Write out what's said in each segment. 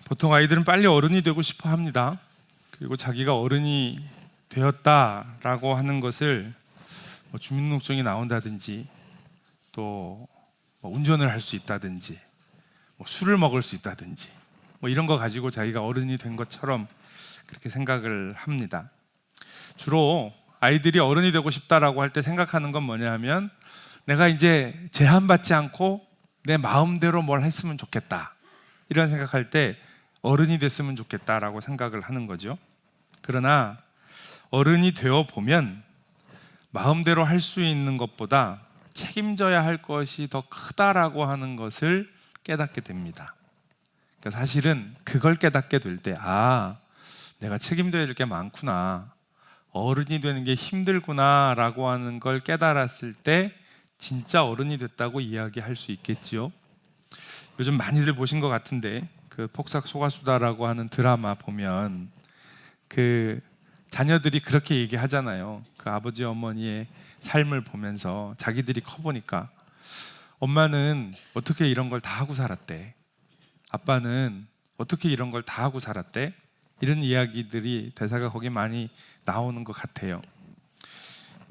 보통 아이들은 빨리 어른이 되고 싶어 합니다. 그리고 자기가 어른이 되었다라고 하는 것을 주민등록증이 나온다든지 또 운전을 할 수 있다든지 술을 먹을 수 있다든지 이런 거 가지고 자기가 어른이 된 것처럼 그렇게 생각을 합니다. 주로 아이들이 어른이 되고 싶다라고 할 때 생각하는 건 뭐냐 하면 내가 이제 제한받지 않고 내 마음대로 뭘 했으면 좋겠다, 이런 생각할 때 어른이 됐으면 좋겠다라고 생각을 하는 거죠. 그러나 어른이 되어 보면 마음대로 할 수 있는 것보다 책임져야 할 것이 더 크다라고 하는 것을 깨닫게 됩니다. 그러니까 사실은 그걸 깨닫게 될 때, 내가 책임져야 될 게 많구나, 어른이 되는 게 힘들구나 라고 하는 걸 깨달았을 때 진짜 어른이 됐다고 이야기할 수 있겠지요. 요즘 많이들 보신 것 같은데 그 폭삭 소가수다라고 하는 드라마 보면 그 자녀들이 그렇게 얘기하잖아요. 그 아버지 어머니의 삶을 보면서 자기들이 커보니까 엄마는 어떻게 이런 걸 다 하고 살았대, 아빠는 어떻게 이런 걸 다 하고 살았대, 이런 이야기들이 대사가 거기 많이 나오는 것 같아요.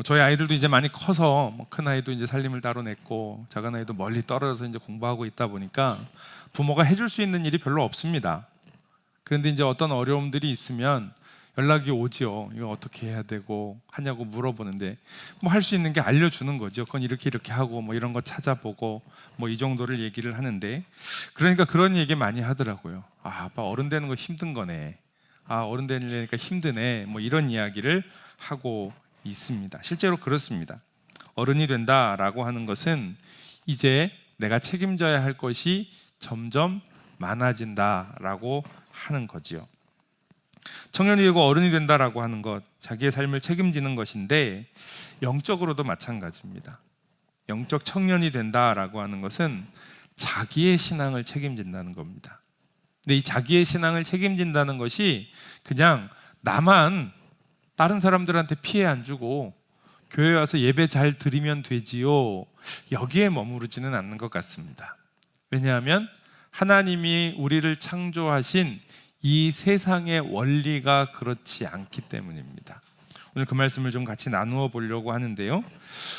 저희 아이들도 이제 많이 커서 큰 아이도 이제 살림을 따로 냈고 작은 아이도 멀리 떨어져서 이제 공부하고 있다 보니까 부모가 해줄 수 있는 일이 별로 없습니다. 그런데 이제 어떤 어려움들이 있으면 연락이 오지요. 이거 어떻게 해야 되고 하냐고 물어보는데 할 수 있는 게 알려주는 거죠. 그건 이렇게 하고 이런 거 찾아보고 이 정도를 얘기를 하는데, 그러니까 그런 얘기 많이 하더라고요. 아빠 어른 되는 거 힘든 거네, 어른 되려니까 힘드네, 이런 이야기를 하고 있습니다. 실제로 그렇습니다. 어른이 된다라고 하는 것은 이제 내가 책임져야 할 것이 점점 많아진다라고 하는 거지요. 청년이 되고 어른이 된다라고 하는 것, 자기의 삶을 책임지는 것인데 영적으로도 마찬가지입니다. 영적 청년이 된다라고 하는 것은 자기의 신앙을 책임진다는 겁니다. 근데 이 자기의 신앙을 책임진다는 것이 그냥 나만 다른 사람들한테 피해 안 주고 교회 와서 예배 잘 드리면 되지요, 여기에 머무르지는 않는 것 같습니다. 왜냐하면 하나님이 우리를 창조하신 이 세상의 원리가 그렇지 않기 때문입니다. 오늘 그 말씀을 좀 같이 나누어 보려고 하는데요,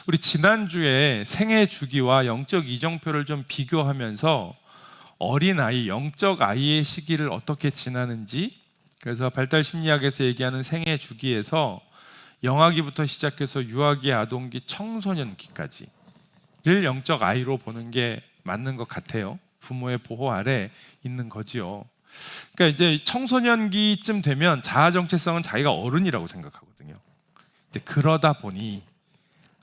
우리 지난주에 생애 주기와 영적 이정표를 좀 비교하면서 어린아이, 영적 아이의 시기를 어떻게 지나는지, 그래서 발달 심리학에서 얘기하는 생애 주기에서 영아기부터 시작해서 유아기, 아동기, 청소년기까지를 영적 아이로 보는 게 맞는 것 같아요. 부모의 보호 아래 있는 거지요. 그러니까 이제 청소년기쯤 되면 자아 정체성은 자기가 어른이라고 생각하거든요. 이제 그러다 보니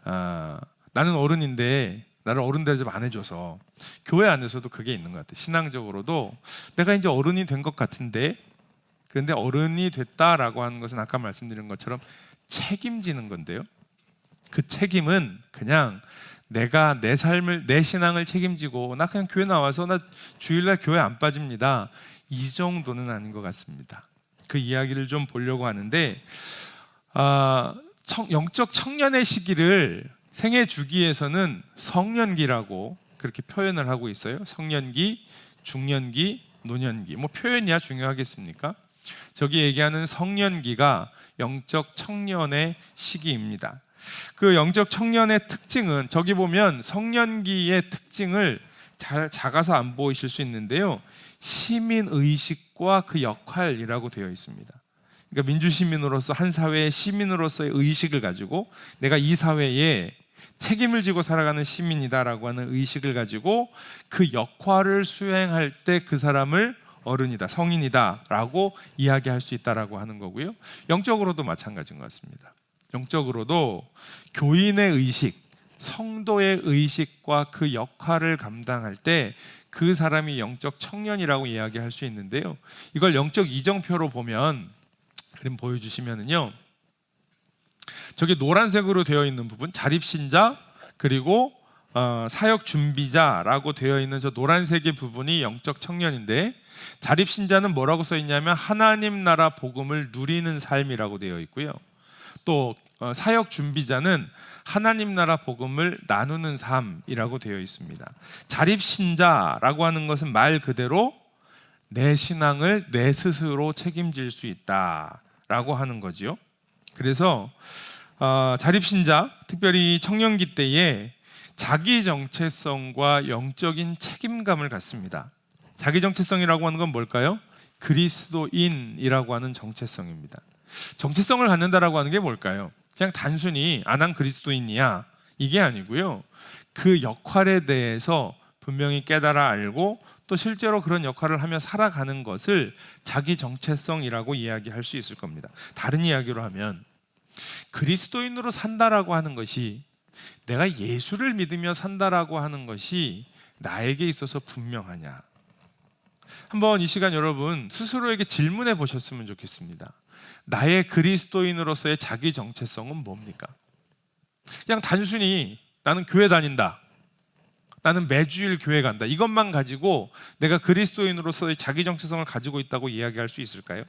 나는 어른인데 나를 어른 대접 안 해줘서, 교회 안에서도 그게 있는 것 같아요. 신앙적으로도 내가 이제 어른이 된 것 같은데, 그런데 어른이 됐다라고 하는 것은 아까 말씀드린 것처럼 책임지는 건데요, 그 책임은 그냥 내가 내 삶을, 내 신앙을 책임지고 나 그냥 교회 나와서 나 주일날 교회 안 빠집니다, 이 정도는 아닌 것 같습니다. 그 이야기를 좀 보려고 하는데, 영적 청년의 시기를 생애 주기에서는 성년기라고 그렇게 표현을 하고 있어요. 성년기, 중년기, 노년기. 표현이야 중요하겠습니까? 저기 얘기하는 성년기가 영적 청년의 시기입니다. 그 영적 청년의 특징은, 저기 보면 성년기의 특징을 잘 작아서 안 보이실 수 있는데요, 시민의식과 그 역할이라고 되어 있습니다. 그러니까 민주시민으로서, 한 사회의 시민으로서의 의식을 가지고 내가 이 사회에 책임을 지고 살아가는 시민이다라고 하는 의식을 가지고 그 역할을 수행할 때 그 사람을 어른이다, 성인이다 라고 이야기할 수 있다라고 하는 거고요. 영적으로도 마찬가지인 것 같습니다. 영적으로도 교인의 의식, 성도의 의식과 그 역할을 감당할 때 그 사람이 영적 청년이라고 이야기할 수 있는데요, 이걸 영적 이정표로 보면, 그림 보여주시면은요, 저기 노란색으로 되어 있는 부분, 자립신자 그리고 사역 준비자라고 되어 있는 저 노란색의 부분이 영적 청년인데, 자립신자는 뭐라고 써 있냐면 하나님 나라 복음을 누리는 삶이라고 되어 있고요, 또 사역 준비자는 하나님 나라 복음을 나누는 삶이라고 되어 있습니다. 자립신자라고 하는 것은 말 그대로 내 신앙을 내 스스로 책임질 수 있다라고 하는 거지요. 그래서 자립신자, 특별히 청년기 때에 자기 정체성과 영적인 책임감을 갖습니다. 자기 정체성이라고 하는 건 뭘까요? 그리스도인이라고 하는 정체성입니다. 정체성을 갖는다라고 하는 게 뭘까요? 그냥 단순히 난 그리스도인이야 이게 아니고요. 그 역할에 대해서 분명히 깨달아 알고 또 실제로 그런 역할을 하며 살아가는 것을 자기 정체성이라고 이야기할 수 있을 겁니다. 다른 이야기로 하면 그리스도인으로 산다라고 하는 것이, 내가 예수를 믿으며 산다라고 하는 것이 나에게 있어서 분명하냐. 한번 이 시간 여러분 스스로에게 질문해 보셨으면 좋겠습니다. 나의 그리스도인으로서의 자기 정체성은 뭡니까? 그냥 단순히 나는 교회 다닌다, 나는 매주일 교회 간다, 이것만 가지고 내가 그리스도인으로서의 자기 정체성을 가지고 있다고 이야기할 수 있을까요?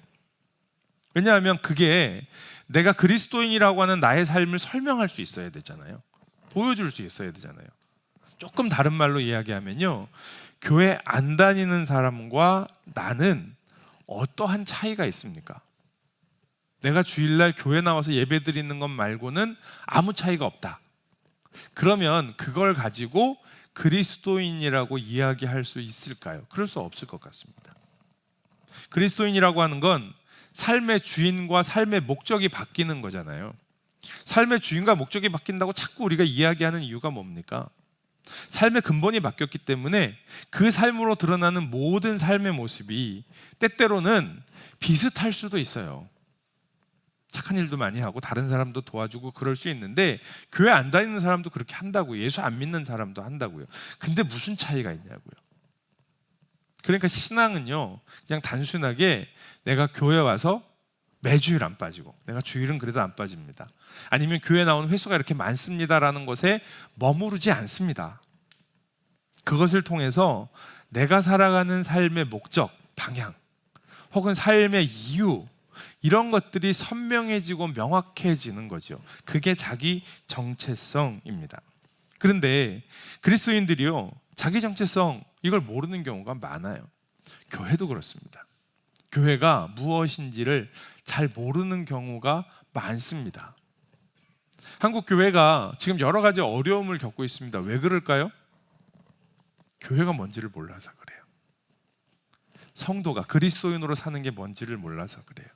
왜냐하면 그게 내가 그리스도인이라고 하는 나의 삶을 설명할 수 있어야 되잖아요. 보여줄 수 있어야 되잖아요. 조금 다른 말로 이야기하면요, 교회 안 다니는 사람과 나는 어떠한 차이가 있습니까? 내가 주일날 교회 나와서 예배 드리는 것 말고는 아무 차이가 없다. 그러면 그걸 가지고 그리스도인이라고 이야기할 수 있을까요? 그럴 수 없을 것 같습니다. 그리스도인이라고 하는 건 삶의 주인과 삶의 목적이 바뀌는 거잖아요. 삶의 주인과 목적이 바뀐다고 자꾸 우리가 이야기하는 이유가 뭡니까? 삶의 근본이 바뀌었기 때문에 그 삶으로 드러나는 모든 삶의 모습이 때때로는 비슷할 수도 있어요. 착한 일도 많이 하고 다른 사람도 도와주고 그럴 수 있는데, 교회 안 다니는 사람도 그렇게 한다고요. 예수 안 믿는 사람도 한다고요. 근데 무슨 차이가 있냐고요. 그러니까 신앙은요, 그냥 단순하게 내가 교회 와서 매주일 안 빠지고, 내가 주일은 그래도 안 빠집니다, 아니면 교회 나오는 횟수가 이렇게 많습니다라는 것에 머무르지 않습니다. 그것을 통해서 내가 살아가는 삶의 목적, 방향, 혹은 삶의 이유, 이런 것들이 선명해지고 명확해지는 거죠. 그게 자기 정체성입니다. 그런데 그리스도인들이요, 자기 정체성 이걸 모르는 경우가 많아요. 교회도 그렇습니다. 교회가 무엇인지를 잘 모르는 경우가 많습니다. 한국 교회가 지금 여러 가지 어려움을 겪고 있습니다. 왜 그럴까요? 교회가 뭔지를 몰라서 그래요. 성도가 그리스도인으로 사는 게 뭔지를 몰라서 그래요.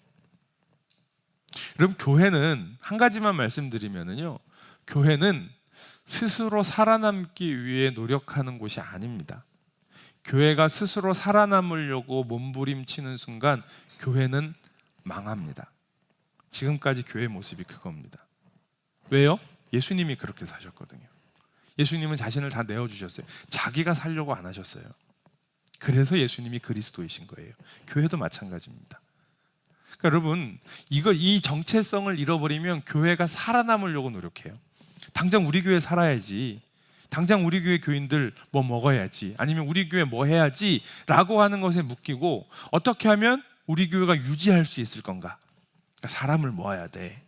여러분, 교회는 한 가지만 말씀드리면요, 교회는 스스로 살아남기 위해 노력하는 곳이 아닙니다. 교회가 스스로 살아남으려고 몸부림치는 순간 교회는 망합니다. 지금까지 교회의 모습이 그겁니다. 왜요? 예수님이 그렇게 사셨거든요. 예수님은 자신을 다 내어주셨어요. 자기가 살려고 안 하셨어요. 그래서 예수님이 그리스도이신 거예요. 교회도 마찬가지입니다. 그러니까 여러분, 이 정체성을 잃어버리면 교회가 살아남으려고 노력해요. 당장 우리 교회 살아야지, 당장 우리 교회 교인들 뭐 먹어야지, 아니면 우리 교회 뭐 해야지 라고 하는 것에 묶이고, 어떻게 하면 우리 교회가 유지할 수 있을 건가? 그러니까 사람을 모아야 돼.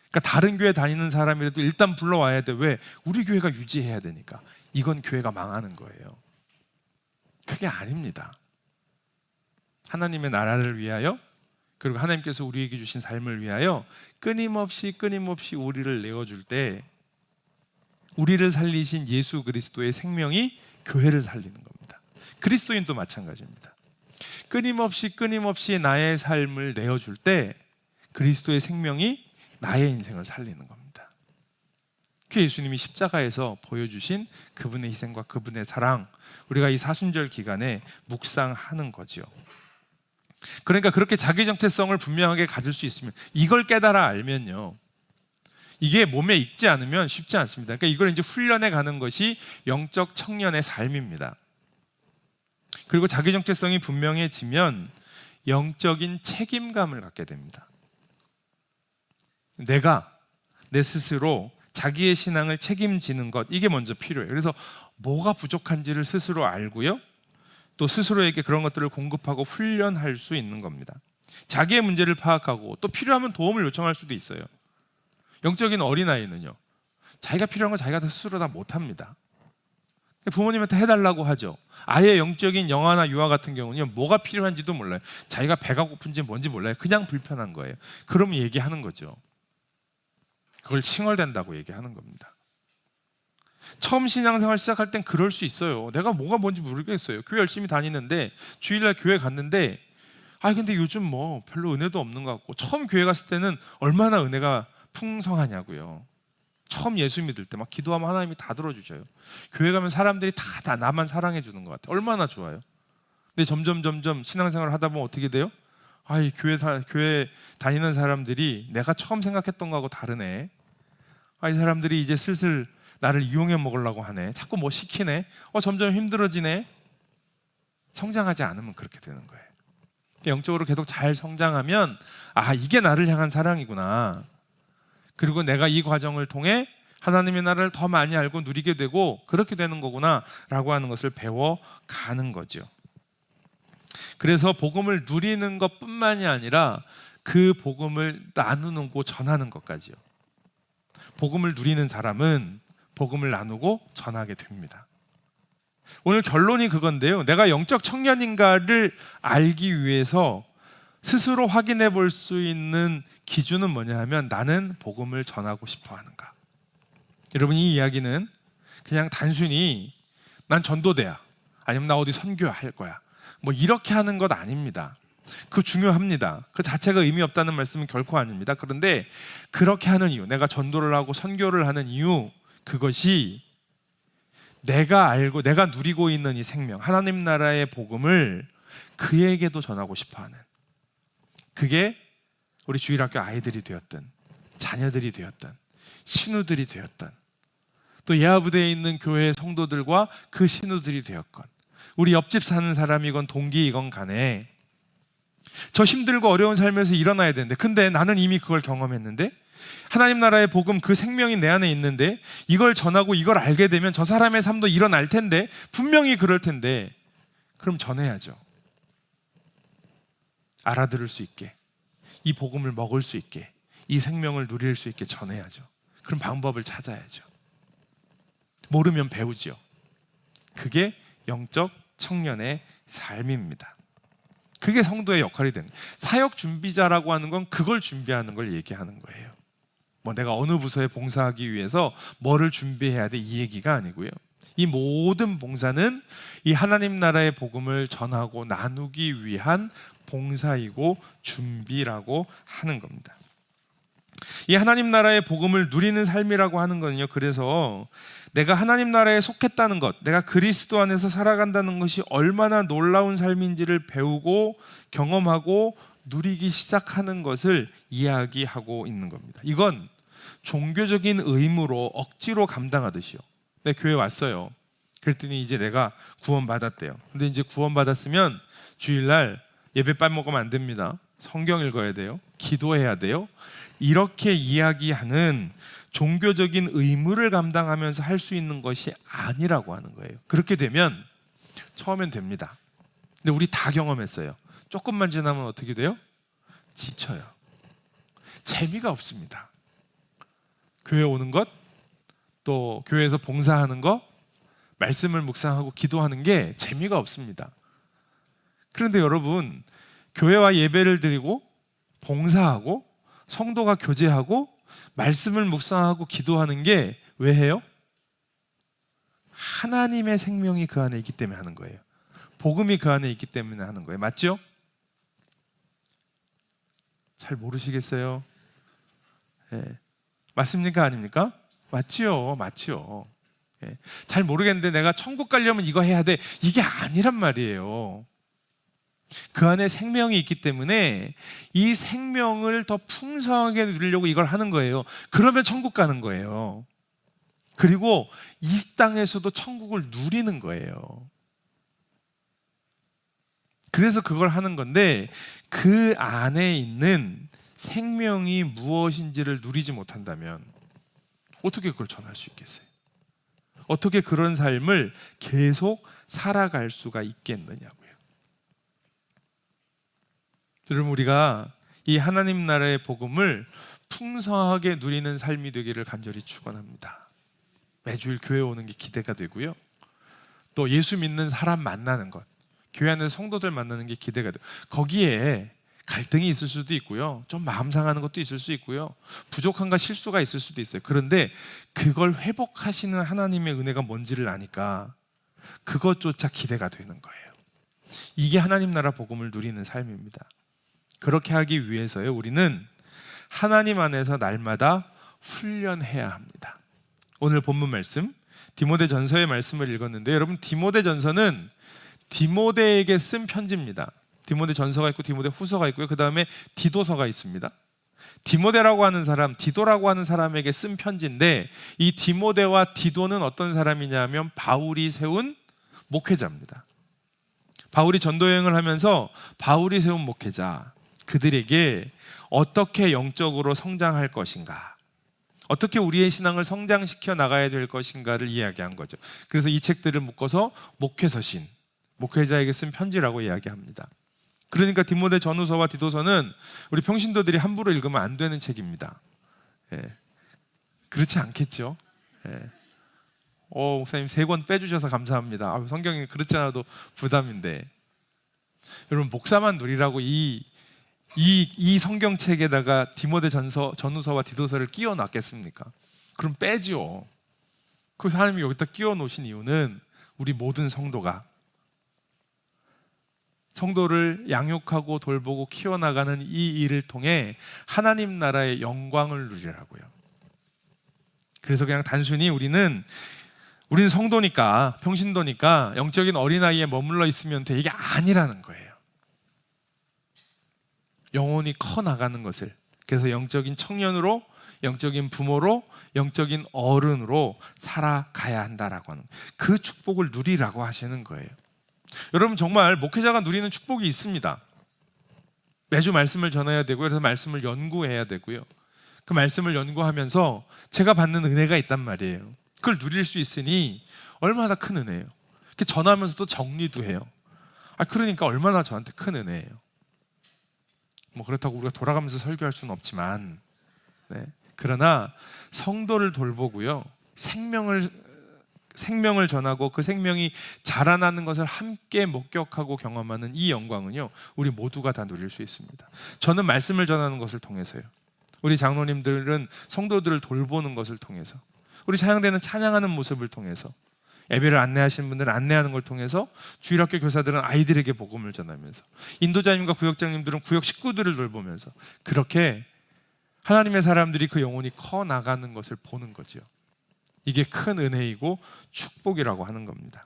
그러니까 다른 교회 다니는 사람이라도 일단 불러와야 돼. 왜? 우리 교회가 유지해야 되니까. 이건 교회가 망하는 거예요. 그게 아닙니다. 하나님의 나라를 위하여, 그리고 하나님께서 우리에게 주신 삶을 위하여 끊임없이 우리를 내어줄 때, 우리를 살리신 예수 그리스도의 생명이 교회를 살리는 겁니다. 그리스도인도 마찬가지입니다. 끊임없이 나의 삶을 내어줄 때 그리스도의 생명이 나의 인생을 살리는 겁니다. 그 예수님이 십자가에서 보여주신 그분의 희생과 그분의 사랑, 우리가 이 사순절 기간에 묵상하는 거죠. 그러니까 그렇게 자기 정체성을 분명하게 가질 수 있으면, 이걸 깨달아 알면요, 이게 몸에 익지 않으면 쉽지 않습니다. 그러니까 이걸 이제 훈련해 가는 것이 영적 청년의 삶입니다. 그리고 자기 정체성이 분명해지면 영적인 책임감을 갖게 됩니다. 내가 내 스스로 자기의 신앙을 책임지는 것, 이게 먼저 필요해요. 그래서 뭐가 부족한지를 스스로 알고요, 또 스스로에게 그런 것들을 공급하고 훈련할 수 있는 겁니다. 자기의 문제를 파악하고 또 필요하면 도움을 요청할 수도 있어요. 영적인 어린아이는요, 자기가 필요한 거 자기가 스스로 다 못합니다. 부모님한테 해달라고 하죠. 아예 영적인 영아나 유아 같은 경우는 뭐가 필요한지도 몰라요. 자기가 배가 고픈지 뭔지 몰라요. 그냥 불편한 거예요. 그러면 얘기하는 거죠. 그걸 칭얼댄다고 얘기하는 겁니다. 처음 신앙생활 시작할 땐 그럴 수 있어요. 내가 뭐가 뭔지 모르겠어요. 교회 열심히 다니는데 주일날 교회 갔는데 근데 요즘 뭐 별로 은혜도 없는 것 같고, 처음 교회 갔을 때는 얼마나 은혜가 풍성하냐고요. 처음 예수 믿을 때 막 기도하면 하나님이 다 들어주셔요. 교회 가면 사람들이 다 나만 사랑해 주는 것 같아요. 얼마나 좋아요. 근데 점점 신앙생활을 하다 보면 어떻게 돼요? 교회 다니는 사람들이 내가 처음 생각했던 거하고 다르네. 이 사람들이 이제 슬슬 나를 이용해 먹으려고 하네. 자꾸 뭐 시키네. 점점 힘들어지네. 성장하지 않으면 그렇게 되는 거예요. 영적으로 계속 잘 성장하면 이게 나를 향한 사랑이구나. 그리고 내가 이 과정을 통해 하나님의 나라를 더 많이 알고 누리게 되고 그렇게 되는 거구나 라고 하는 것을 배워가는 거죠. 그래서 복음을 누리는 것뿐만이 아니라 그 복음을 나누고 전하는 것까지요. 복음을 누리는 사람은 복음을 나누고 전하게 됩니다. 오늘 결론이 그건데요. 내가 영적 청년인가를 알기 위해서 스스로 확인해 볼 수 있는 기준은 뭐냐 하면, 나는 복음을 전하고 싶어 하는가. 여러분, 이 이야기는 그냥 단순히 난 전도대야, 아니면 나 어디 선교할 거야, 뭐 이렇게 하는 것 아닙니다. 그 중요합니다. 그 자체가 의미 없다는 말씀은 결코 아닙니다. 그런데 그렇게 하는 이유, 내가 전도를 하고 선교를 하는 이유, 그것이 내가 알고 내가 누리고 있는 이 생명, 하나님 나라의 복음을 그에게도 전하고 싶어하는, 그게 우리 주일학교 아이들이 되었든 자녀들이 되었든 신우들이 되었든 또 예하부대에 있는 교회 성도들과 그 신우들이 되었건, 우리 옆집 사는 사람이건 동기이건 간에 저 힘들고 어려운 삶에서 일어나야 되는데, 근데 나는 이미 그걸 경험했는데, 하나님 나라의 복음, 그 생명이 내 안에 있는데 이걸 전하고 이걸 알게 되면 저 사람의 삶도 일어날 텐데, 분명히 그럴 텐데, 그럼 전해야죠. 알아들을 수 있게, 이 복음을 먹을 수 있게, 이 생명을 누릴 수 있게 전해야죠. 그럼 방법을 찾아야죠. 모르면 배우죠. 그게 영적 청년의 삶입니다. 그게 성도의 역할이 되는 거예요. 사역 준비자라고 하는 건 그걸 준비하는 걸 얘기하는 거예요. 뭐 내가 어느 부서에 봉사하기 위해서 뭐를 준비해야 돼, 이 얘기가 아니고요. 이 모든 봉사는 이 하나님 나라의 복음을 전하고 나누기 위한 봉사이고 준비라고 하는 겁니다. 이 하나님 나라의 복음을 누리는 삶이라고 하는 거는요, 그래서 내가 하나님 나라에 속했다는 것, 내가 그리스도 안에서 살아간다는 것이 얼마나 놀라운 삶인지를 배우고 경험하고 누리기 시작하는 것을 이야기하고 있는 겁니다. 이건 종교적인 의무로 억지로 감당하듯이요. 내 교회 왔어요. 그랬더니 이제 내가 구원받았대요. 근데 이제 구원받았으면 주일날 예배 빼먹으면 안 됩니다. 성경 읽어야 돼요. 기도해야 돼요. 이렇게 이야기하는 종교적인 의무를 감당하면서 할 수 있는 것이 아니라고 하는 거예요. 그렇게 되면 처음엔 됩니다. 근데 우리 다 경험했어요. 조금만 지나면 어떻게 돼요? 지쳐요. 재미가 없습니다. 교회 오는 것, 또 교회에서 봉사하는 것, 말씀을 묵상하고 기도하는 게 재미가 없습니다. 그런데 여러분, 교회와 예배를 드리고 봉사하고 성도가 교제하고 말씀을 묵상하고 기도하는 게 왜 해요? 하나님의 생명이 그 안에 있기 때문에 하는 거예요. 복음이 그 안에 있기 때문에 하는 거예요. 맞죠? 잘 모르시겠어요? 네. 맞습니까? 아닙니까? 맞지요. 맞지요. 네. 잘 모르겠는데 내가 천국 가려면 이거 해야 돼, 이게 아니란 말이에요. 그 안에 생명이 있기 때문에 이 생명을 더 풍성하게 누리려고 이걸 하는 거예요. 그러면 천국 가는 거예요. 그리고 이 땅에서도 천국을 누리는 거예요. 그래서 그걸 하는 건데, 그 안에 있는 생명이 무엇인지를 누리지 못한다면 어떻게 그걸 전할 수 있겠어요? 어떻게 그런 삶을 계속 살아갈 수가 있겠느냐고요. 여러분, 우리가 이 하나님 나라의 복음을 풍성하게 누리는 삶이 되기를 간절히 축원합니다. 매주일 교회 오는 게 기대가 되고요. 또 예수 믿는 사람 만나는 것, 교회 안에서 성도들 만나는 게 기대가 돼요. 거기에 갈등이 있을 수도 있고요, 좀 마음 상하는 것도 있을 수 있고요, 부족함과 실수가 있을 수도 있어요. 그런데 그걸 회복하시는 하나님의 은혜가 뭔지를 아니까 그것조차 기대가 되는 거예요. 이게 하나님 나라 복음을 누리는 삶입니다. 그렇게 하기 위해서요, 우리는 하나님 안에서 날마다 훈련해야 합니다. 오늘 본문 말씀 디모데전서의 말씀을 읽었는데, 여러분, 디모데전서는 디모데에게 쓴 편지입니다. 디모데전서가 있고 디모데후서가 있고요, 그 다음에 디도서가 있습니다. 디모데라고 하는 사람, 디도라고 하는 사람에게 쓴 편지인데, 이 디모데와 디도는 어떤 사람이냐면 바울이 세운 목회자입니다. 바울이 전도여행을 하면서 바울이 세운 목회자, 그들에게 어떻게 영적으로 성장할 것인가, 어떻게 우리의 신앙을 성장시켜 나가야 될 것인가를 이야기한 거죠. 그래서 이 책들을 묶어서 목회서신, 목회자에게 쓴 편지라고 이야기합니다. 그러니까 디모데 전후서와 디도서는 우리 평신도들이 함부로 읽으면 안 되는 책입니다. 예. 그렇지 않겠죠? 예. 목사님 3권 빼주셔서 감사합니다. 성경이 그렇지 않아도 부담인데, 여러분, 목사만 누리라고 이 성경책에다가 디모데 전후서와 디도서를 끼워 놨겠습니까? 그럼 빼죠. 그 하나님이 여기다 끼워 놓으신 이유는 우리 모든 성도를 양육하고 돌보고 키워나가는 이 일을 통해 하나님 나라의 영광을 누리라고요. 그래서 그냥 단순히 우리는 성도니까, 평신도니까 영적인 어린아이에 머물러 있으면 돼, 이게 아니라는 거예요. 영혼이 커나가는 것을, 그래서 영적인 청년으로, 영적인 부모로, 영적인 어른으로 살아가야 한다라고 하는, 그 축복을 누리라고 하시는 거예요. 여러분, 정말 목회자가 누리는 축복이 있습니다. 매주 말씀을 전해야 되고요, 그래서 말씀을 연구해야 되고요, 그 말씀을 연구하면서 제가 받는 은혜가 있단 말이에요. 그걸 누릴 수 있으니 얼마나 큰 은혜예요. 전하면서도 정리도 해요. 그러니까 얼마나 저한테 큰 은혜예요. 그렇다고 우리가 돌아가면서 설교할 수는 없지만, 네. 그러나 성도를 돌보고요, 생명을 전하고 그 생명이 자라나는 것을 함께 목격하고 경험하는 이 영광은요, 우리 모두가 다 누릴 수 있습니다. 저는 말씀을 전하는 것을 통해서요, 우리 장로님들은 성도들을 돌보는 것을 통해서, 우리 찬양대는 찬양하는 모습을 통해서, 예배를 안내하시는 분들은 안내하는 걸 통해서, 주일학교 교사들은 아이들에게 복음을 전하면서, 인도자님과 구역장님들은 구역 식구들을 돌보면서, 그렇게 하나님의 사람들이 그 영혼이 커 나가는 것을 보는 거지요. 이게 큰 은혜이고 축복이라고 하는 겁니다.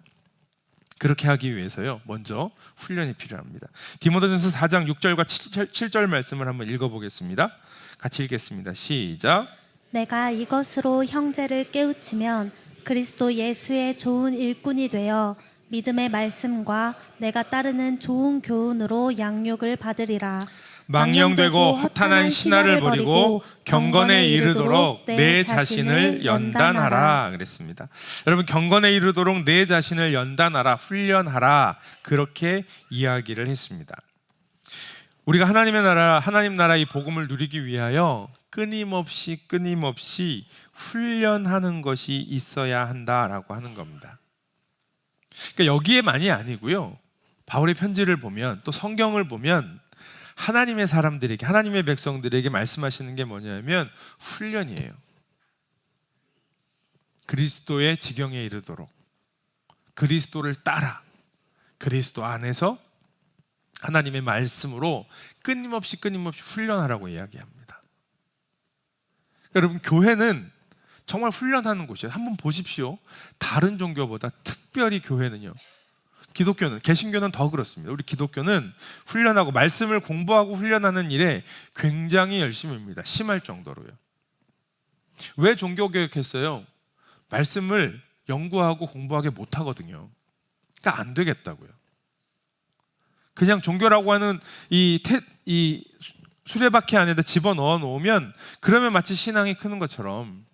그렇게 하기 위해서요, 먼저 훈련이 필요합니다. 디모데전서 4장 6절과 7절 말씀을 한번 읽어보겠습니다. 같이 읽겠습니다. 시작. 내가 이것으로 형제를 깨우치면 그리스도 예수의 좋은 일꾼이 되어 믿음의 말씀과 내가 따르는 좋은 교훈으로 양육을 받으리라. 망령되고 허탄한 신화를 버리고 경건에 이르도록 내 자신을 연단하라 그랬습니다. 여러분, 경건에 이르도록 내 자신을 연단하라, 훈련하라, 그렇게 이야기를 했습니다. 우리가 하나님 나라 이 복음을 누리기 위하여 끊임없이 훈련하는 것이 있어야 한다라고 하는 겁니다. 그러니까 여기에만이 아니고요, 바울의 편지를 보면, 또 성경을 보면 하나님의 사람들에게, 하나님의 백성들에게 말씀하시는 게 뭐냐면 훈련이에요. 그리스도의 지경에 이르도록, 그리스도를 따라, 그리스도 안에서 하나님의 말씀으로 끊임없이 훈련하라고 이야기합니다. 여러분, 교회는 정말 훈련하는 곳이에요. 한번 보십시오. 다른 종교보다 특별히 교회는요, 기독교는, 개신교는 더 그렇습니다. 우리 기독교는 훈련하고 말씀을 공부하고 훈련하는 일에 굉장히 열심입니다. 심할 정도로요. 왜 종교개혁했어요? 말씀을 연구하고 공부하게 못하거든요. 그러니까 안 되겠다고요. 그냥 종교라고 하는 이 수레바퀴 안에다 집어넣어 놓으면, 그러면 마치 신앙이 크는 것처럼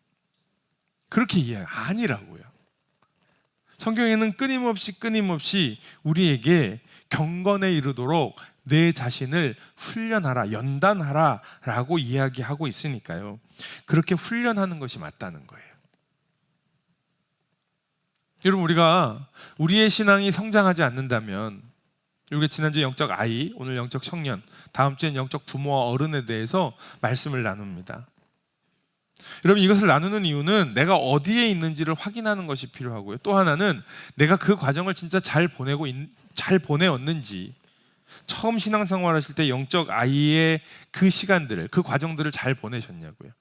그렇게 이해해요. 아니라고요. 성경에는 끊임없이 우리에게 경건에 이르도록 내 자신을 훈련하라, 연단하라 라고 이야기하고 있으니까요, 그렇게 훈련하는 것이 맞다는 거예요. 여러분, 우리가 우리의 신앙이 성장하지 않는다면, 이게 지난주에 영적 아이, 오늘 영적 청년, 다음 주엔 영적 부모와 어른에 대해서 말씀을 나눕니다. 여러분, 이것을 나누는 이유는 내가 어디에 있는지를 확인하는 것이 필요하고요. 또 하나는 내가 그 과정을 진짜 잘 보내었는지, 처음 신앙생활 하실 때 영적 아이의 그 시간들을, 그 과정들을 잘 보내셨냐고요.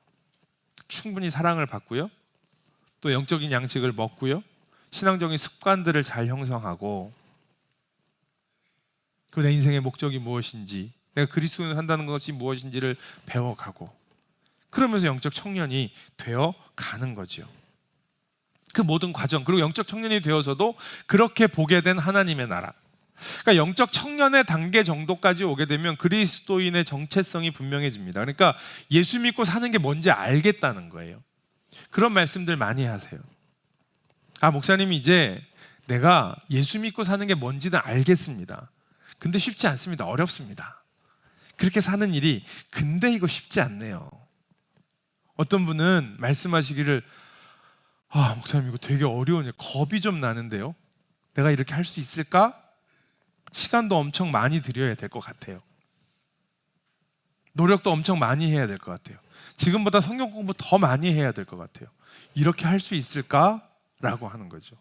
충분히 사랑을 받고요, 또 영적인 양식을 먹고요, 신앙적인 습관들을 잘 형성하고, 그 내 인생의 목적이 무엇인지, 내가 그리스도인을 한다는 것이 무엇인지를 배워가고, 그러면서 영적 청년이 되어 가는 거죠. 그 모든 과정, 그리고 영적 청년이 되어서도 그렇게 보게 된 하나님의 나라. 그러니까 영적 청년의 단계 정도까지 오게 되면 그리스도인의 정체성이 분명해집니다. 그러니까 예수 믿고 사는 게 뭔지 알겠다는 거예요. 그런 말씀들 많이 하세요. 목사님이 이제 내가 예수 믿고 사는 게 뭔지는 알겠습니다. 근데 쉽지 않습니다. 어렵습니다. 그렇게 사는 일이, 근데 이거 쉽지 않네요. 어떤 분은 말씀하시기를, 목사님 이거 되게 어려우네요. 겁이 좀 나는데요. 내가 이렇게 할 수 있을까? 시간도 엄청 많이 들여야 될 것 같아요. 노력도 엄청 많이 해야 될 것 같아요. 지금보다 성경 공부 더 많이 해야 될 것 같아요. 이렇게 할 수 있을까? 라고 하는 거죠.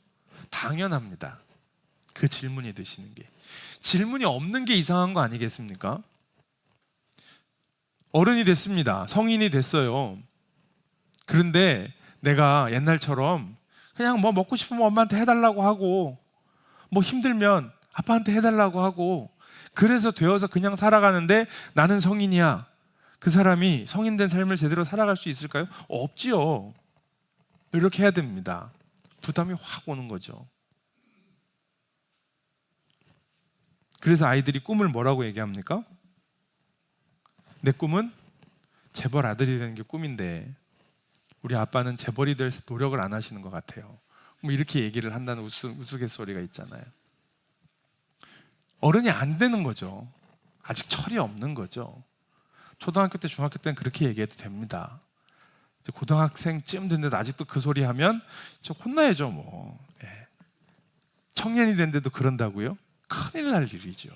당연합니다. 그 질문이 드시는 게. 질문이 없는 게 이상한 거 아니겠습니까? 어른이 됐습니다. 성인이 됐어요. 그런데 내가 옛날처럼 그냥 뭐 먹고 싶으면 엄마한테 해달라고 하고, 뭐 힘들면 아빠한테 해달라고 하고, 그래서 되어서 그냥 살아가는데 나는 성인이야. 그 사람이 성인된 삶을 제대로 살아갈 수 있을까요? 없지요. 이렇게 해야 됩니다. 부담이 확 오는 거죠. 그래서 아이들이 꿈을 뭐라고 얘기합니까? 내 꿈은 재벌 아들이 되는 게 꿈인데 우리 아빠는 재벌이 될 노력을 안 하시는 것 같아요. 뭐 이렇게 얘기를 한다는 우스갯소리가 있잖아요. 어른이 안 되는 거죠. 아직 철이 없는 거죠. 초등학교 때, 중학교 때는 그렇게 얘기해도 됩니다. 이제 고등학생쯤 됐는데 아직도 그 소리 하면 저 혼나야죠, 뭐. 예. 청년이 됐는데도 그런다고요? 큰일 날 일이죠.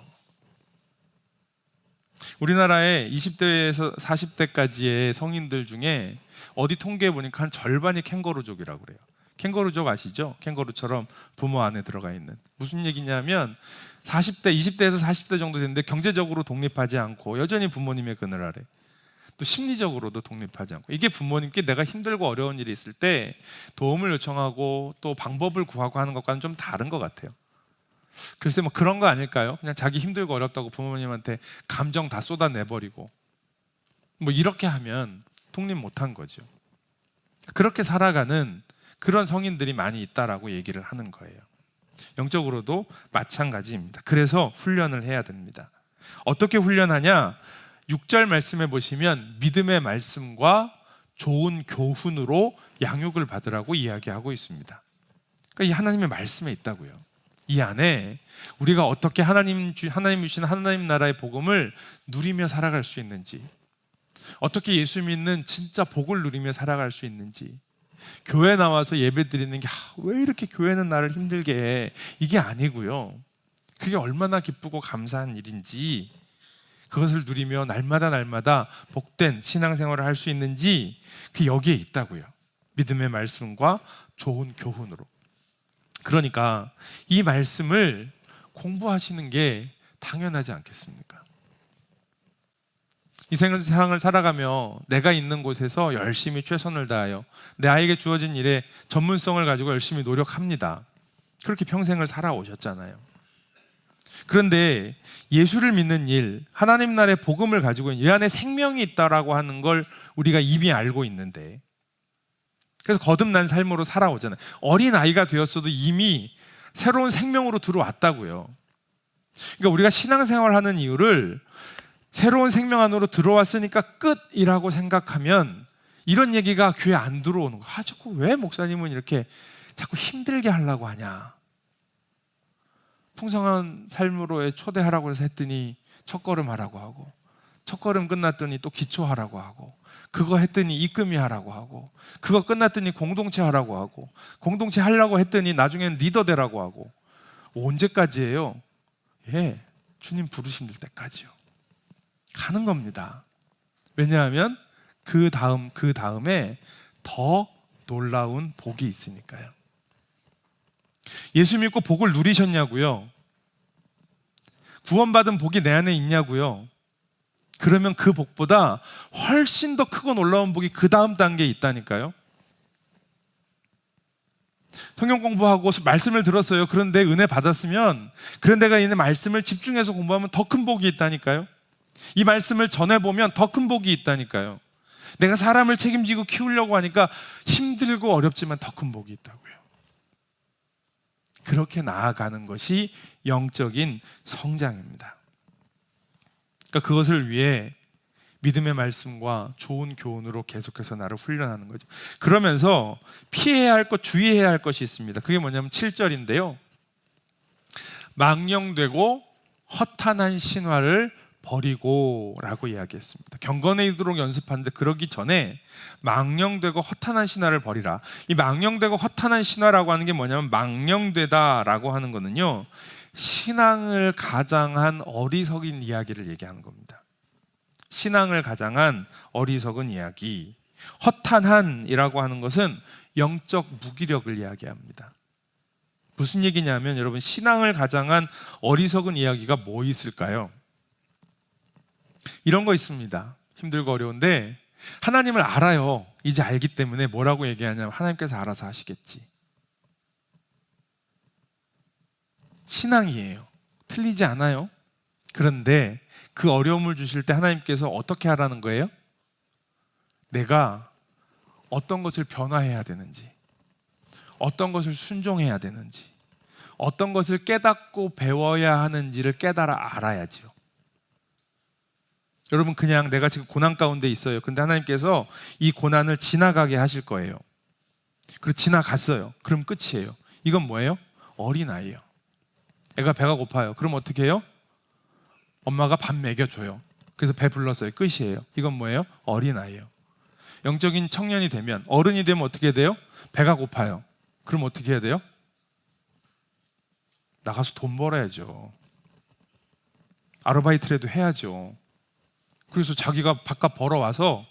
우리나라의 20대에서 40대까지의 성인들 중에 어디 통계해 보니까 한 절반이 캥거루족이라고 그래요. 캥거루족 아시죠? 캥거루처럼 부모 안에 들어가 있는. 무슨 얘기냐면 40대, 20대에서 40대 정도 됐는데 경제적으로 독립하지 않고 여전히 부모님의 그늘 아래, 또 심리적으로도 독립하지 않고, 이게 부모님께 내가 힘들고 어려운 일이 있을 때 도움을 요청하고 또 방법을 구하고 하는 것과는 좀 다른 것 같아요. 글쎄 뭐 그런 거 아닐까요? 그냥 자기 힘들고 어렵다고 부모님한테 감정 다 쏟아내버리고 뭐 이렇게 하면 독립 못한 거죠. 그렇게 살아가는 그런 성인들이 많이 있다라고 얘기를 하는 거예요. 영적으로도 마찬가지입니다. 그래서 훈련을 해야 됩니다. 어떻게 훈련하냐? 6절 말씀에 보시면 믿음의 말씀과 좋은 교훈으로 양육을 받으라고 이야기하고 있습니다. 그러니까 이 하나님의 말씀에 있다고요. 이 안에 우리가 어떻게 하나님 주신 하나님 나라의 복음을 누리며 살아갈 수 있는지, 어떻게 예수 믿는 진짜 복을 누리며 살아갈 수 있는지, 교회 나와서 예배 드리는 게 왜 이렇게 교회는 나를 힘들게 해, 이게 아니고요. 그게 얼마나 기쁘고 감사한 일인지, 그것을 누리며 날마다 복된 신앙생활을 할 수 있는지, 그 여기에 있다고요. 믿음의 말씀과 좋은 교훈으로. 그러니까 이 말씀을 공부하시는 게 당연하지 않겠습니까? 이 세상을 살아가며 내가 있는 곳에서 열심히 최선을 다하여 내 아이에게 주어진 일에 전문성을 가지고 열심히 노력합니다. 그렇게 평생을 살아오셨잖아요. 그런데 예수를 믿는 일, 하나님 나라의 복음을 가지고 있는 이 안에 생명이 있다라고 하는 걸 우리가 이미 알고 있는데, 그래서 거듭난 삶으로 살아오잖아요. 어린 아이가 되었어도 이미 새로운 생명으로 들어왔다고요. 그러니까 우리가 신앙생활하는 이유를 새로운 생명 안으로 들어왔으니까 끝이라고 생각하면 이런 얘기가 귀에 안 들어오는 거야. 자꾸 왜 목사님은 이렇게 자꾸 힘들게 하려고 하냐. 풍성한 삶으로 초대하라고 해서 했더니 첫걸음 하라고 하고, 첫걸음 끝났더니 또 기초하라고 하고, 그거 했더니 입금이 하라고 하고, 그거 끝났더니 공동체 하라고 하고, 공동체 하려고 했더니 나중에는 리더 되라고 하고. 언제까지예요? 예, 주님 부르실 때까지요. 가는 겁니다. 왜냐하면 그 다음에 더 놀라운 복이 있으니까요. 예수 믿고 복을 누리셨냐고요? 구원받은 복이 내 안에 있냐고요? 그러면 그 복보다 훨씬 더 크고 놀라운 복이 그 다음 단계에 있다니까요. 성경 공부하고 말씀을 들었어요. 그런데 은혜 받았으면, 그런 데가 있는 말씀을 집중해서 공부하면 더 큰 복이 있다니까요. 이 말씀을 전해보면 더 큰 복이 있다니까요. 내가 사람을 책임지고 키우려고 하니까 힘들고 어렵지만 더 큰 복이 있다고요. 그렇게 나아가는 것이 영적인 성장입니다. 그러니까 그것을 위해 믿음의 말씀과 좋은 교훈으로 계속해서 나를 훈련하는 거죠. 그러면서 피해야 할 것, 주의해야 할 것이 있습니다. 그게 뭐냐면 7절인데요. 망령되고 허탄한 신화를 버리고 라고 이야기했습니다. 경건에 이르도록 연습하는데 그러기 전에 망령되고 허탄한 신화를 버리라. 이 망령되고 허탄한 신화라고 하는 게 뭐냐면, 망령되다라고 하는 거는요, 신앙을 가장한 어리석인 이야기를 얘기하는 겁니다. 신앙을 가장한 어리석은 이야기. 허탄한이라고 하는 것은 영적 무기력을 이야기합니다. 무슨 얘기냐면, 여러분, 신앙을 가장한 어리석은 이야기가 뭐 있을까요? 이런 거 있습니다. 힘들고 어려운데 하나님을 알아요. 이제 알기 때문에 뭐라고 얘기하냐면, 하나님께서 알아서 하시겠지. 신앙이에요. 틀리지 않아요. 그런데 그 어려움을 주실 때 하나님께서 어떻게 하라는 거예요? 내가 어떤 것을 변화해야 되는지, 어떤 것을 순종해야 되는지, 어떤 것을 깨닫고 배워야 하는지를 깨달아 알아야지요. 여러분, 그냥 내가 지금 고난 가운데 있어요. 그런데 하나님께서 이 고난을 지나가게 하실 거예요. 그리고 지나갔어요. 그럼 끝이에요. 이건 뭐예요? 어린아이예요. 애가 배가 고파요. 그럼 어떻게 해요? 엄마가 밥 먹여줘요. 그래서 배 불렀어요. 끝이에요. 이건 뭐예요? 어린아이예요. 영적인 청년이 되면, 어른이 되면 어떻게 돼요? 배가 고파요. 그럼 어떻게 해야 돼요? 나가서 돈 벌어야죠. 아르바이트라도 해야죠. 그래서 자기가 바깥 벌어와서,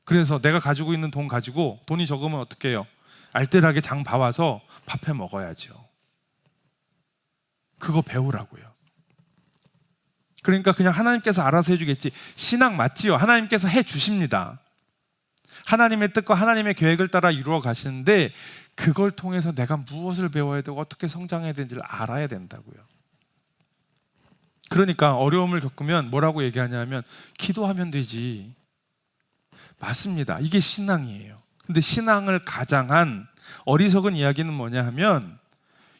그래서 내가 가지고 있는 돈 가지고, 돈이 적으면 어떻게 해요? 알뜰하게 장 봐와서 밥해 먹어야죠. 그거 배우라고요. 그러니까 그냥 하나님께서 알아서 해주겠지. 신앙 맞지요? 하나님께서 해주십니다. 하나님의 뜻과 하나님의 계획을 따라 이루어 가시는데, 그걸 통해서 내가 무엇을 배워야 되고 어떻게 성장해야 되는지를 알아야 된다고요. 그러니까 어려움을 겪으면 뭐라고 얘기하냐면, 기도하면 되지. 맞습니다. 이게 신앙이에요. 근데 신앙을 가장한 어리석은 이야기는 뭐냐 하면,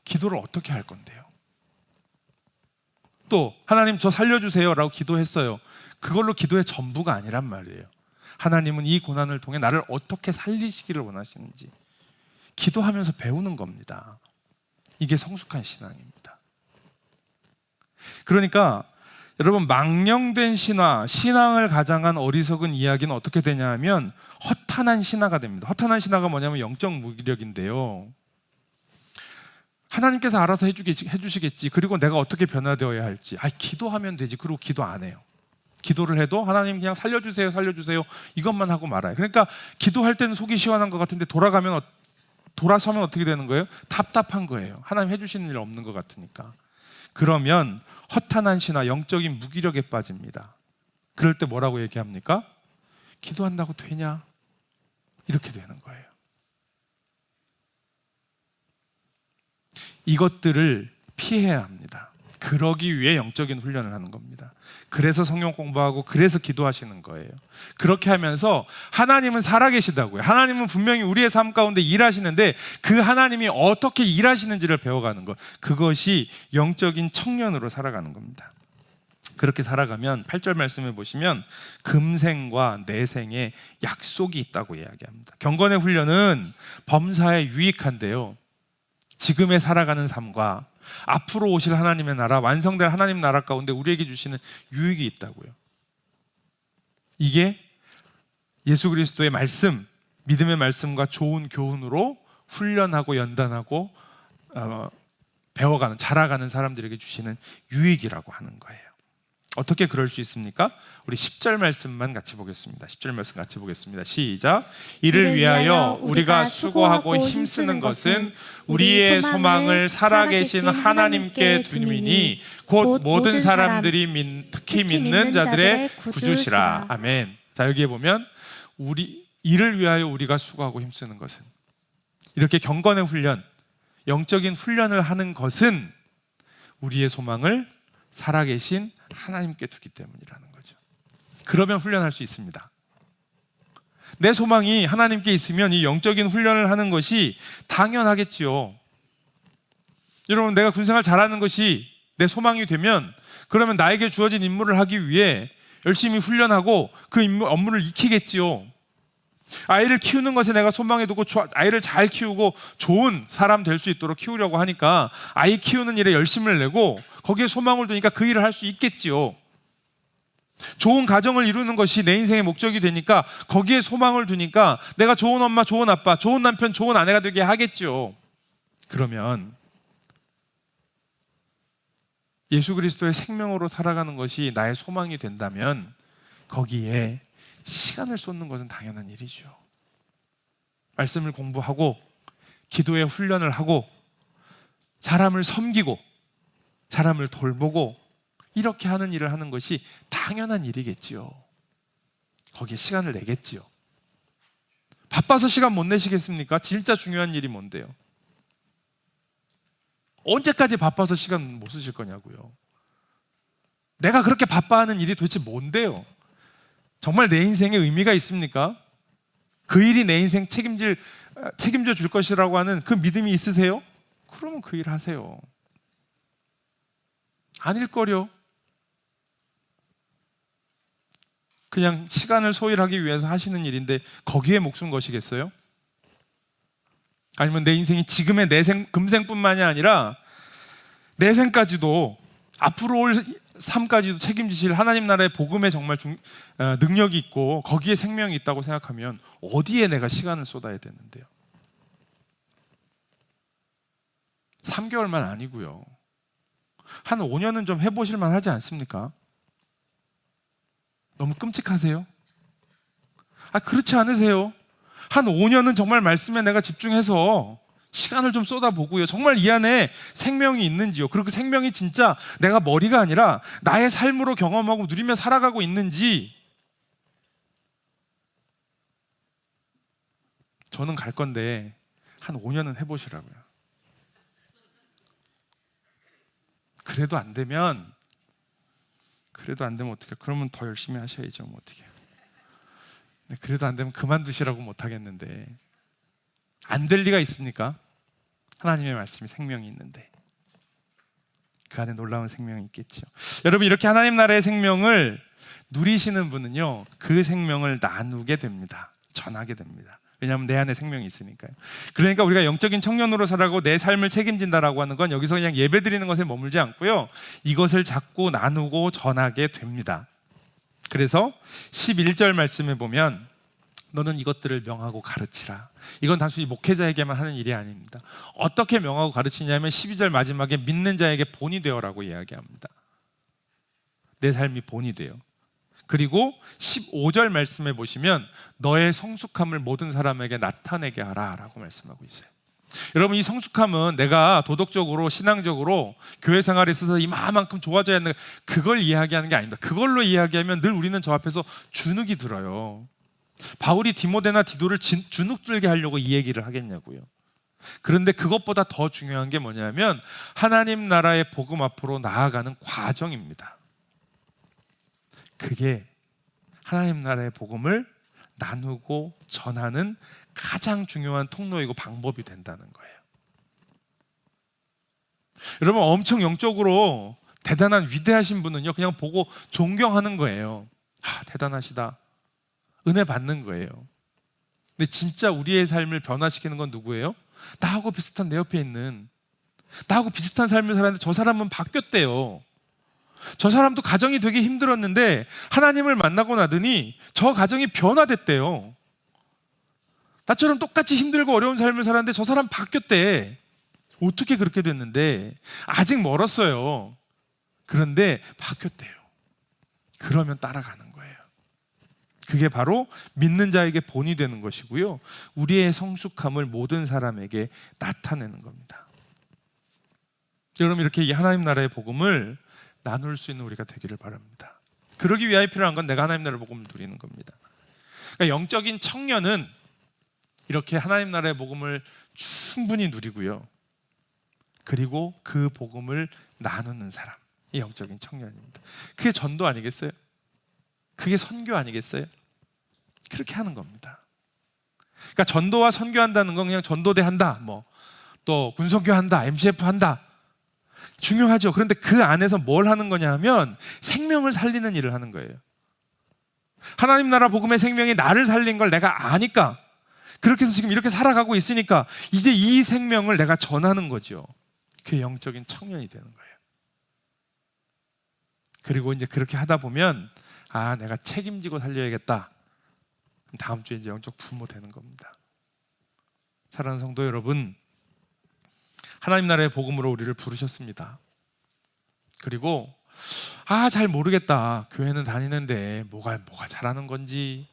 기도를 어떻게 할 건데요? 또 하나님 저 살려주세요 라고 기도했어요. 그걸로 기도의 전부가 아니란 말이에요. 하나님은 이 고난을 통해 나를 어떻게 살리시기를 원하시는지 기도하면서 배우는 겁니다. 이게 성숙한 신앙입니다. 그러니까 여러분, 망령된 신화, 신앙을 가장한 어리석은 이야기는 어떻게 되냐 하면 허탄한 신화가 됩니다. 허탄한 신화가 뭐냐면 영적 무기력인데요. 하나님께서 알아서 해주시겠지. 그리고 내가 어떻게 변화되어야 할지. 기도하면 되지. 그리고 기도 안 해요. 기도를 해도 하나님 그냥 살려주세요, 살려주세요 이것만 하고 말아요. 그러니까 기도할 때는 속이 시원한 것 같은데 돌아서면 어떻게 되는 거예요? 답답한 거예요. 하나님 해주시는 일 없는 것 같으니까. 그러면 허탄한 신화, 영적인 무기력에 빠집니다. 그럴 때 뭐라고 얘기합니까? 기도한다고 되냐? 이렇게 되는 거예요. 이것들을 피해야 합니다. 그러기 위해 영적인 훈련을 하는 겁니다. 그래서 성경 공부하고 그래서 기도하시는 거예요. 그렇게 하면서 하나님은 살아계시다고요. 하나님은 분명히 우리의 삶 가운데 일하시는데 그 하나님이 어떻게 일하시는지를 배워가는 것, 그것이 영적인 청년으로 살아가는 겁니다. 그렇게 살아가면 8절 말씀을 보시면 금생과 내생에 약속이 있다고 이야기합니다. 경건의 훈련은 범사에 유익한데요, 지금의 살아가는 삶과 앞으로 오실 하나님의 나라, 완성될 하나님 나라 가운데 우리에게 주시는 유익이 있다고요. 이게 예수 그리스도의 말씀, 믿음의 말씀과 좋은 교훈으로 훈련하고 연단하고 배워가는, 자라가는 사람들에게 주시는 유익이라고 하는 거예요. 어떻게 그럴 수 있습니까? 우리 10절 말씀만 같이 보겠습니다. 10절 말씀 같이 보겠습니다. 시작. 이를 위하여 우리가 수고하고 힘쓰는 것은 우리의 소망을 살아계신 하나님께 두미니 곧 모든 사람들이 특히 믿는 자들의 구주시라. 아멘. 자, 여기에 보면 이를 위하여 우리가 수고하고 힘쓰는 것은, 이렇게 경건의 훈련, 영적인 훈련을 하는 것은 우리의 소망을 살아계신 하나님께 두기 때문이라는 거죠. 그러면 훈련할 수 있습니다. 내 소망이 하나님께 있으면 이 영적인 훈련을 하는 것이 당연하겠지요. 여러분, 내가 군생활 잘하는 것이 내 소망이 되면, 그러면 나에게 주어진 임무를 하기 위해 열심히 훈련하고 그 업무를 익히겠지요. 아이를 키우는 것에 내가 소망에 두고 아이를 잘 키우고 좋은 사람 될 수 있도록 키우려고 하니까 아이 키우는 일에 열심을 내고 거기에 소망을 두니까 그 일을 할 수 있겠지요. 좋은 가정을 이루는 것이 내 인생의 목적이 되니까 거기에 소망을 두니까 내가 좋은 엄마, 좋은 아빠, 좋은 남편, 좋은 아내가 되게 하겠지요. 그러면 예수 그리스도의 생명으로 살아가는 것이 나의 소망이 된다면 거기에 시간을 쏟는 것은 당연한 일이죠. 말씀을 공부하고 기도의 훈련을 하고 사람을 섬기고 사람을 돌보고 이렇게 하는 일을 하는 것이 당연한 일이겠지요. 거기에 시간을 내겠지요. 바빠서 시간 못 내시겠습니까? 진짜 중요한 일이 뭔데요? 언제까지 바빠서 시간 못 쓰실 거냐고요. 내가 그렇게 바빠하는 일이 도대체 뭔데요? 정말 내 인생에 의미가 있습니까? 그 일이 내 인생 책임져 줄 것이라고 하는 그 믿음이 있으세요? 그러면 그 일 하세요. 아닐 거려. 그냥 시간을 소일하기 위해서 하시는 일인데 거기에 목숨 거시겠어요? 아니면 내 인생이 지금의 금생뿐만이 아니라 내생까지도, 앞으로 올 삶까지도 책임지실 하나님 나라의 복음에 정말 능력이 있고 거기에 생명이 있다고 생각하면 어디에 내가 시간을 쏟아야 되는데요? 3개월만 아니고요. 한 5년은 좀 해보실 만하지 않습니까? 너무 끔찍하세요? 그렇지 않으세요? 한 5년은 정말 말씀에 내가 집중해서 시간을 좀 쏟아보고요. 정말 이 안에 생명이 있는지요. 그리고 그 생명이 진짜 내가 머리가 아니라 나의 삶으로 경험하고 누리며 살아가고 있는지. 저는 갈 건데 한 5년은 해보시라고요. 그래도 안 되면 어떡해? 그러면 더 열심히 하셔야죠. 뭐 어떡해요? 그래도 안 되면 그만두시라고 못 하겠는데, 안 될 리가 있습니까? 하나님의 말씀이 생명이 있는데 그 안에 놀라운 생명이 있겠죠. 여러분, 이렇게 하나님 나라의 생명을 누리시는 분은요, 그 생명을 나누게 됩니다. 전하게 됩니다. 왜냐하면 내 안에 생명이 있으니까요. 그러니까 우리가 영적인 청년으로 살아가고 내 삶을 책임진다라고 하는 건 여기서 그냥 예배 드리는 것에 머물지 않고요, 이것을 자꾸 나누고 전하게 됩니다. 그래서 11절 말씀에 보면 너는 이것들을 명하고 가르치라. 이건 단순히 목회자에게만 하는 일이 아닙니다. 어떻게 명하고 가르치냐면 12절 마지막에 믿는 자에게 본이 되어라고 이야기합니다. 내 삶이 본이 돼요. 그리고 15절 말씀에 보시면 너의 성숙함을 모든 사람에게 나타내게 하라 라고 말씀하고 있어요. 여러분, 이 성숙함은 내가 도덕적으로 신앙적으로 교회 생활에 있어서 이만큼 좋아져야 하는, 그걸 이야기하는 게 아닙니다. 그걸로 이야기하면 늘 우리는 저 앞에서 주눅이 들어요. 바울이 디모데나 디도를 주눅 들게 하려고 이 얘기를 하겠냐고요. 그런데 그것보다 더 중요한 게 뭐냐면 하나님 나라의 복음 앞으로 나아가는 과정입니다. 그게 하나님 나라의 복음을 나누고 전하는 가장 중요한 통로이고 방법이 된다는 거예요. 여러분, 엄청 영적으로 대단한 위대하신 분은요, 그냥 보고 존경하는 거예요. 대단하시다. 은혜 받는 거예요. 근데 진짜 우리의 삶을 변화시키는 건 누구예요? 나하고 비슷한 내 옆에 있는, 나하고 비슷한 삶을 살았는데 저 사람은 바뀌었대요. 저 사람도 가정이 되게 힘들었는데 하나님을 만나고 나더니 저 가정이 변화됐대요. 나처럼 똑같이 힘들고 어려운 삶을 살았는데 저 사람 바뀌었대. 어떻게 그렇게 됐는데? 아직 멀었어요. 그런데 바뀌었대요. 그러면 따라가는 거예요. 그게 바로 믿는 자에게 본이 되는 것이고요, 우리의 성숙함을 모든 사람에게 나타내는 겁니다. 여러분, 이렇게 이 하나님 나라의 복음을 나눌 수 있는 우리가 되기를 바랍니다. 그러기 위하여 필요한 건 내가 하나님 나라의 복음을 누리는 겁니다. 그러니까 영적인 청년은 이렇게 하나님 나라의 복음을 충분히 누리고요, 그리고 그 복음을 나누는 사람, 이 영적인 청년입니다. 그게 전도 아니겠어요? 그게 선교 아니겠어요? 그렇게 하는 겁니다. 그러니까 전도와 선교한다는 건 그냥 전도대 한다, 또 군선교 한다, MCF 한다, 중요하죠. 그런데 그 안에서 뭘 하는 거냐 하면 생명을 살리는 일을 하는 거예요. 하나님 나라 복음의 생명이 나를 살린 걸 내가 아니까, 그렇게 해서 지금 이렇게 살아가고 있으니까 이제 이 생명을 내가 전하는 거죠. 그게 영적인 청년이 되는 거예요. 그리고 이제 그렇게 하다 보면 내가 책임지고 살려야겠다. 다음 주에 이제 영적 부모 되는 겁니다. 사랑하는 성도 여러분, 하나님 나라의 복음으로 우리를 부르셨습니다. 그리고 잘 모르겠다. 교회는 다니는데 뭐가 잘하는 건지,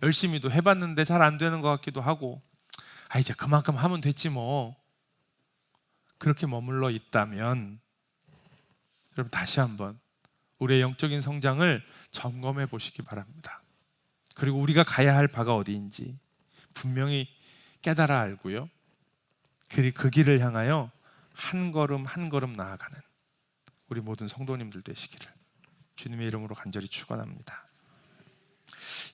열심히도 해봤는데 잘 안 되는 것 같기도 하고, 이제 그만큼 하면 됐지 뭐. 그렇게 머물러 있다면 여러분, 다시 한번 우리의 영적인 성장을 점검해 보시기 바랍니다. 그리고 우리가 가야 할 바가 어디인지 분명히 깨달아 알고요, 그리고 그 길을 향하여 한 걸음 한 걸음 나아가는 우리 모든 성도님들 되시기를 주님의 이름으로 간절히 축원합니다.